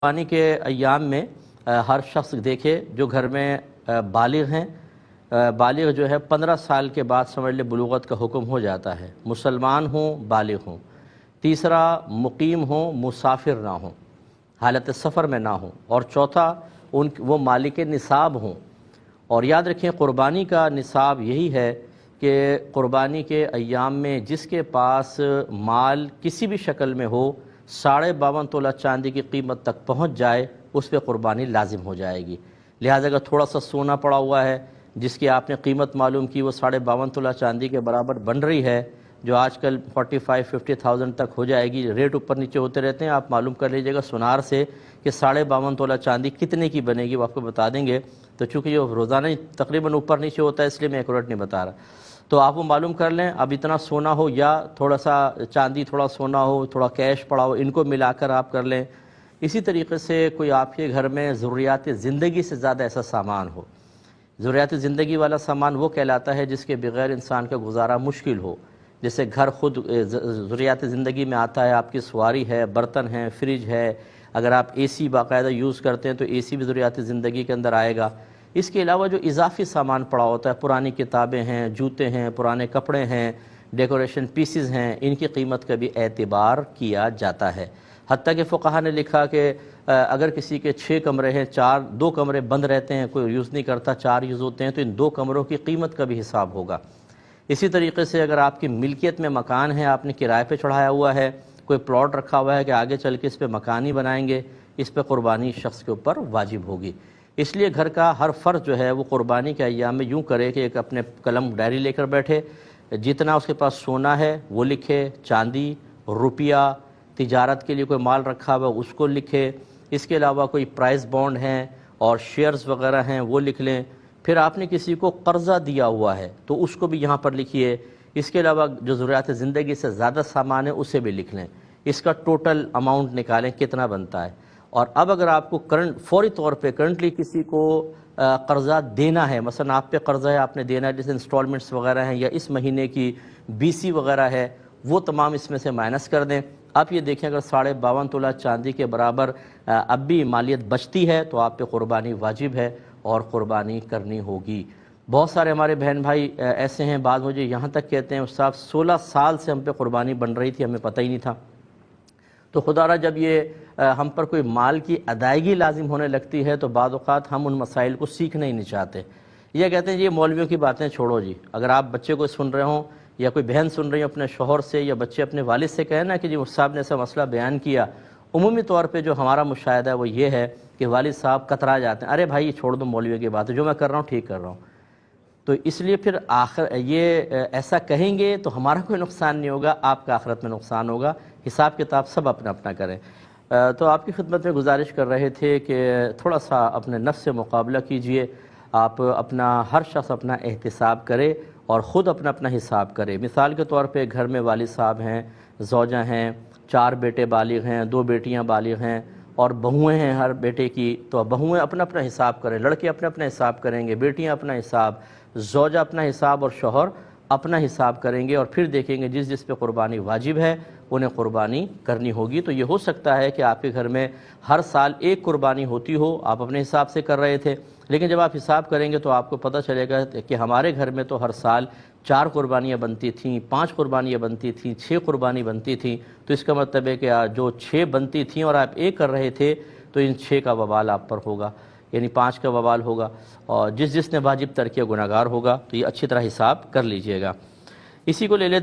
قربانی کے ایام میں ہر شخص دیکھے جو گھر میں بالغ ہیں، بالغ جو ہے 15 سال کے بعد سمجھ لے بلوغت کا حکم ہو جاتا ہے، مسلمان ہوں بالغ ہوں، تیسرا مقیم ہوں مسافر نہ ہوں، حالت سفر میں نہ ہوں، اور چوتھا وہ مالک نصاب ہوں۔ اور یاد رکھیں قربانی کا نصاب یہی ہے کہ قربانی کے ایام میں جس کے پاس مال کسی بھی شکل میں ہو 52.5 تولہ چاندی کی قیمت تک پہنچ جائے اس پہ قربانی لازم ہو جائے گی۔ لہٰذا اگر تھوڑا سا سونا پڑا ہوا ہے جس کی آپ نے قیمت معلوم کی وہ 52.5 تولہ چاندی کے برابر بن رہی ہے، جو آج کل 45-50,000 تک ہو جائے گی، ریٹ اوپر نیچے ہوتے رہتے ہیں، آپ معلوم کر لیجئے گا سونار سے کہ 52.5 تولہ چاندی کتنے کی بنے گی، وہ آپ کو بتا دیں گے۔ تو چونکہ یہ روزانہ تقریباً اوپر نیچے ہوتا ہے اس لیے میں ایکوریٹ نہیں بتا رہا، تو آپ وہ معلوم کر لیں اب اتنا سونا ہو یا تھوڑا سا چاندی تھوڑا سونا ہو تھوڑا کیش پڑا ہو، ان کو ملا کر آپ کر لیں۔ اسی طریقے سے کوئی آپ کے گھر میں ضروریات زندگی سے زیادہ ایسا سامان ہو، ضروریات زندگی والا سامان وہ کہلاتا ہے جس کے بغیر انسان کا گزارا مشکل ہو، جیسے گھر خود ضروریات زندگی میں آتا ہے، آپ کی سواری ہے، برتن ہیں، فریج ہے، اگر آپ اے سی باقاعدہ یوز کرتے ہیں تو اے سی بھی ضروریات زندگی کے اندر آئے گا۔ اس کے علاوہ جو اضافی سامان پڑا ہوتا ہے، پرانی کتابیں ہیں، جوتے ہیں، پرانے کپڑے ہیں، ڈیکوریشن پیسز ہیں، ان کی قیمت کا بھی اعتبار کیا جاتا ہے۔ حتیٰ کہ فقہا نے لکھا کہ اگر کسی کے 6 کمرے ہیں، 2 کمرے بند رہتے ہیں، کوئی یوز نہیں کرتا، 4 یوز ہوتے ہیں، تو ان 2 کمروں کی قیمت کا بھی حساب ہوگا۔ اسی طریقے سے اگر آپ کی ملکیت میں مکان ہے، آپ نے کرائے پہ چڑھایا ہوا ہے، کوئی پلاٹ رکھا ہوا ہے کہ آگے چل کے اس پہ مکان ہی بنائیں گے، اس پہ قربانی شخص کے اوپر واجب ہوگی۔ اس لیے گھر کا ہر فرد جو ہے وہ قربانی کے ایام میں یوں کرے کہ ایک اپنے قلم ڈائری لے کر بیٹھے، جتنا اس کے پاس سونا ہے وہ لکھے، چاندی، روپیہ، تجارت کے لیے کوئی مال رکھا ہوا اس کو لکھے، اس کے علاوہ کوئی پرائز بانڈ ہیں اور شیئرز وغیرہ ہیں وہ لکھ لیں، پھر آپ نے کسی کو قرضہ دیا ہوا ہے تو اس کو بھی یہاں پر لکھیے، اس کے علاوہ جو ضروریات زندگی سے زیادہ سامان ہے اسے بھی لکھ لیں، اس کا ٹوٹل اماؤنٹ نکالیں کتنا بنتا ہے۔ اور اب اگر آپ کو فوری طور پہ کرنٹلی کسی کو قرضہ دینا ہے، مثلا آپ پہ قرضہ ہے آپ نے دینا ہے، جیسے انسٹالمنٹس وغیرہ ہیں یا اس مہینے کی BC وغیرہ ہے، وہ تمام اس میں سے مائنس کر دیں۔ آپ یہ دیکھیں اگر 52.5 تولہ چاندی کے برابر اب بھی مالیت بچتی ہے تو آپ پہ قربانی واجب ہے اور قربانی کرنی ہوگی۔ بہت سارے ہمارے بہن بھائی ایسے ہیں، بعض مجھے یہاں تک کہتے ہیں استاد 16 سال سے ہم پہ قربانی بن رہی تھی، ہمیں پتہ ہی نہیں تھا۔ تو خدا را جب یہ ہم پر کوئی مال کی ادائیگی لازم ہونے لگتی ہے تو بعض اوقات ہم ان مسائل کو سیکھنا ہی نہیں چاہتے، یہ کہتے ہیں یہ مولویوں کی باتیں چھوڑو جی۔ اگر آپ بچے کو سن رہے ہوں یا کوئی بہن سن رہی ہوں اپنے شوہر سے یا بچے اپنے والد سے کہیں نا کہ جی صاحب نے ایسا مسئلہ بیان کیا، عمومی طور پہ جو ہمارا مشاہدہ ہے وہ یہ ہے کہ والد صاحب کترا جاتے ہیں، ارے بھائی یہ چھوڑ دو مولویوں کی بات ہے، جو میں کر رہا ہوں ٹھیک کر رہا ہوں۔ تو اس لیے پھر یہ ایسا کہیں گے تو ہمارا کوئی نقصان نہیں ہوگا، آپ کا آخرت میں نقصان ہوگا، حساب کتاب سب اپنا اپنا کریں۔ تو آپ کی خدمت میں گزارش کر رہے تھے کہ تھوڑا سا اپنے نفس سے مقابلہ کیجئے، آپ اپنا ہر شخص اپنا احتساب کرے اور خود اپنا اپنا حساب کرے۔ مثال کے طور پہ گھر میں والد صاحب ہیں، زوجہ ہیں، 4 بیٹے بالغ ہیں، 2 بیٹیاں بالغ ہیں اور بہویں ہیں ہر بیٹے کی، تو بہویں اپنا اپنا حساب کریں، لڑکے اپنا اپنا حساب کریں گے، بیٹیاں اپنا حساب، زوجہ اپنا حساب اور شوہر اپنا حساب کریں گے، اور پھر دیکھیں گے جس جس پہ قربانی واجب ہے انہیں قربانی کرنی ہوگی۔ تو یہ ہو سکتا ہے کہ آپ کے گھر میں ہر سال 1 قربانی ہوتی ہو، آپ اپنے حساب سے کر رہے تھے، لیکن جب آپ حساب کریں گے تو آپ کو پتہ چلے گا کہ ہمارے گھر میں تو ہر سال 4 قربانیاں بنتی تھیں، 5 قربانیاں بنتی تھیں، 6 قربانی بنتی تھیں، تو اس کا مطلب ہے کہ جو 6 بنتی تھیں اور آپ 1 کر رہے تھے تو ان 6 کا وبال آپ پر ہوگا، یعنی 5 کا وبال ہوگا، اور جس نے واجب ترک کیا گناہگار ہوگا۔ تو یہ اچھی طرح حساب کر لیجئے گا۔ اسی کو لے لیتے